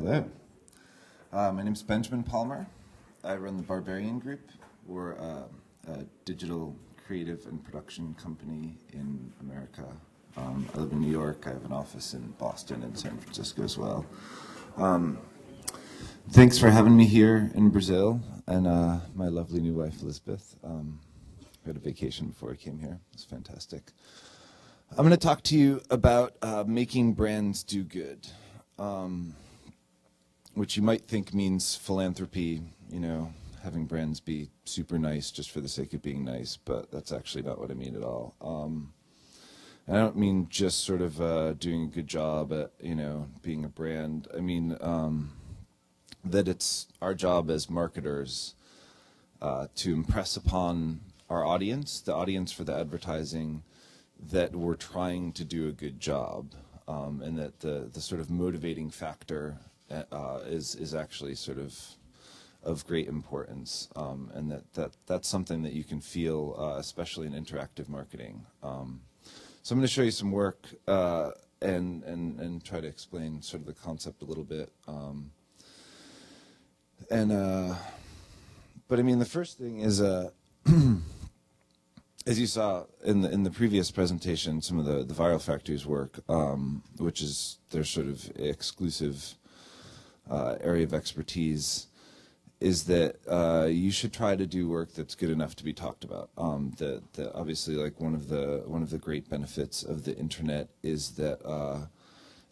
Hello. My name is Benjamin Palmer. I run the Barbarian group. We're a digital creative and production company in America. I live in New York. I have an office in Boston and San Francisco as well. Thanks for having me here in Brazil, and my lovely new wife, Elizabeth. I had a vacation before I came here. It was fantastic. I'm going to talk to you about making brands do good, which you might think means philanthropy, you know, having brands be super nice just for the sake of being nice, but that's actually not what I mean at all. And I don't mean just sort of doing a good job at, you know, being a brand. I mean that it's our job as marketers to impress upon our audience, the audience for the advertising, that we're trying to do a good job, and that the sort of motivating factor is actually sort of great importance, and that's something that you can feel, especially in interactive marketing. So I'm going to show you some work and try to explain sort of the concept a little bit. But I mean, the first thing is as you saw in the previous presentation, some of the Viral Factory's work, which is their sort of exclusive area of expertise, is that you should try to do work that's good enough to be talked about. That obviously, like one of the great benefits of the internet is that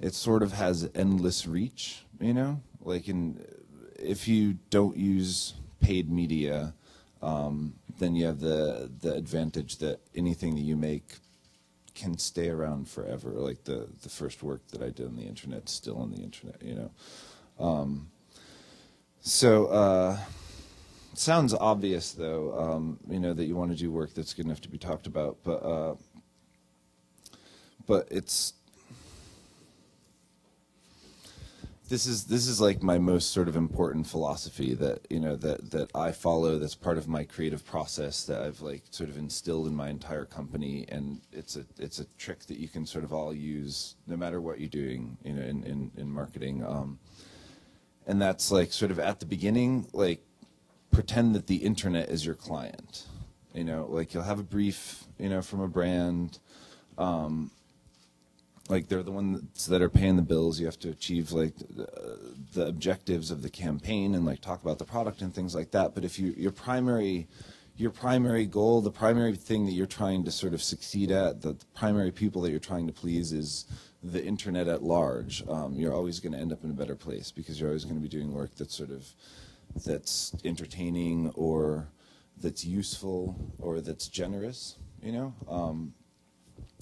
it sort of has endless reach. You know, like if you don't use paid media, then you have the advantage that anything that you make can stay around forever. Like the first work that I did on the internet's still on the internet, you know. So it sounds obvious, though, you know, that you want to do work that's good enough to be talked about, but it's this is like my most sort of important philosophy that, you know, that I follow, that's part of my creative process that I've like sort of instilled in my entire company, and it's a trick that you can sort of all use no matter what you're doing, you know, in marketing. And that's like sort of at the beginning, like pretend that the internet is your client. You know, like you'll have a brief, you know, from a brand. Like they're the ones that are paying the bills. You have to achieve like the objectives of the campaign and like talk about the product and things like that. But if your primary goal, the primary thing that you're trying to sort of succeed at, the primary people that you're trying to please is the internet at large, you're always going to end up in a better place because you're always going to be doing work that's sort of that's entertaining or that's useful or that's generous, you know.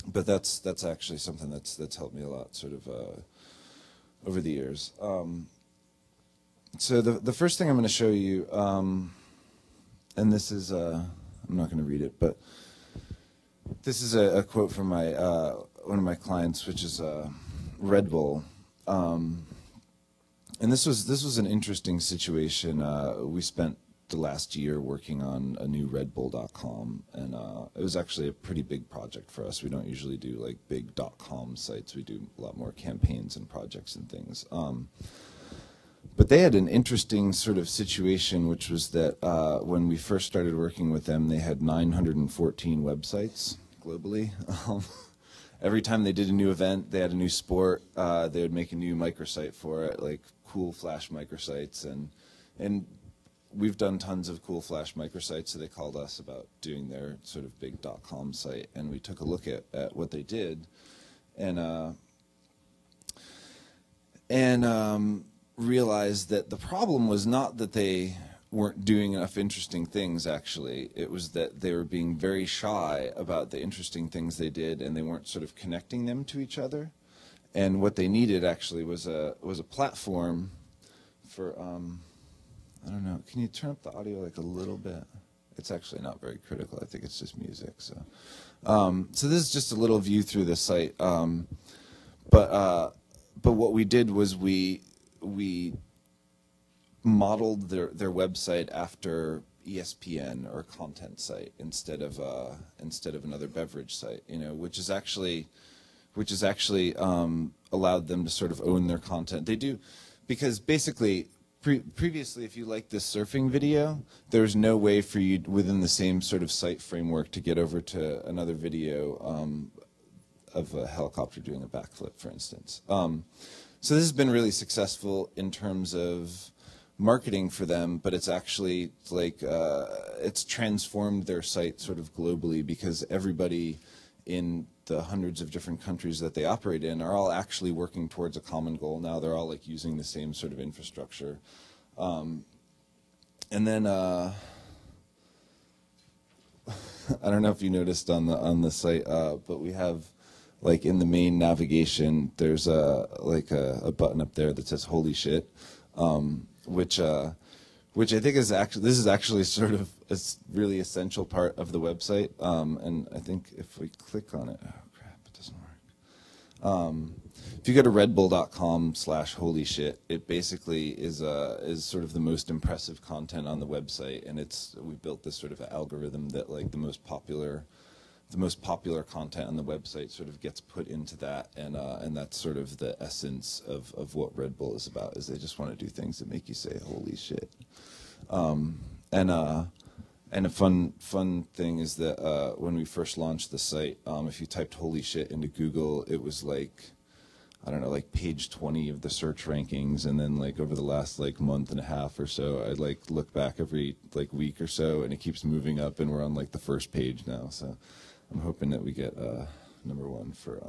But that's actually something that's helped me a lot, sort of over the years. So the first thing I'm going to show you, and this is I'm not going to read it, but this is a quote from my one of my clients, which is Red Bull, and this was an interesting situation. We spent the last year working on a new redbull.com, and it was actually a pretty big project for us. We don't usually do like big .com sites. We do a lot more campaigns and projects and things. But they had an interesting sort of situation, which was that when we first started working with them, they had 914 websites globally. Every time they did a new event, they had a new sport, they would make a new microsite for it, like cool Flash microsites, and we've done tons of cool Flash microsites, so they called us about doing their sort of big .com site, and we took a look at what they did, and realized that the problem was not that they weren't doing enough interesting things, actually. It was that they were being very shy about the interesting things they did, and they weren't sort of connecting them to each other. And what they needed actually was a platform for I don't know. Can you turn up the audio like a little bit? It's actually not very critical. I think it's just music. So, so this is just a little view through the site. But what we did was we modeled their website after ESPN or content site instead of another beverage site. You know, which is actually allowed them to sort of own their content. They do. because basically, previously, if you liked this surfing video, there's no way for you within the same sort of site framework to get over to another video of a helicopter doing a backflip, for instance. So this has been really successful in terms of marketing for them, but it's actually like it's transformed their site sort of globally, because everybody in the hundreds of different countries that they operate in are all actually working towards a common goal now. They're all like using the same sort of infrastructure. And then I don't know if you noticed on the site, but we have like in the main navigation, there's a button up there that says "Holy shit," which I think is actually sort of a really essential part of the website. And I think if we click on it, oh crap, it doesn't work. If you go to redbull.com/holyshit, it basically is sort of the most impressive content on the website, and we built this sort of algorithm that like the most popular content on the website sort of gets put into that, and that's sort of the essence of what Red Bull is about, is they just want to do things that make you say holy shit. And a fun thing is that when we first launched the site, if you typed holy shit into Google, it was like, I don't know, like page 20 of the search rankings, and then like over the last like month and a half or so, I like look back every like week or so, and it keeps moving up, and we're on like the first page now. So I'm hoping that we get #1 for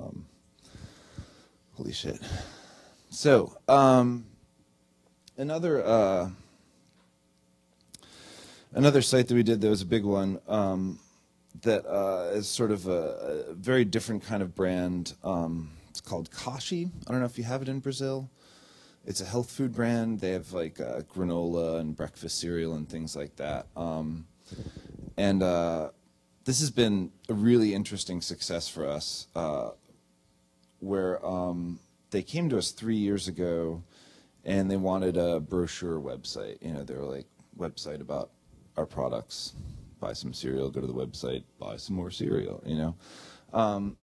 holy shit. So another site that we did that was a big one, that is sort of a very different kind of brand. It's called Kashi. I don't know if you have it in Brazil. It's a health food brand. They have like granola and breakfast cereal and things like that. This has been a really interesting success for us, where they came to us 3 years ago, and they wanted a brochure website. You know, they were like, website about our products. Buy some cereal, go to the website, buy some more cereal, you know.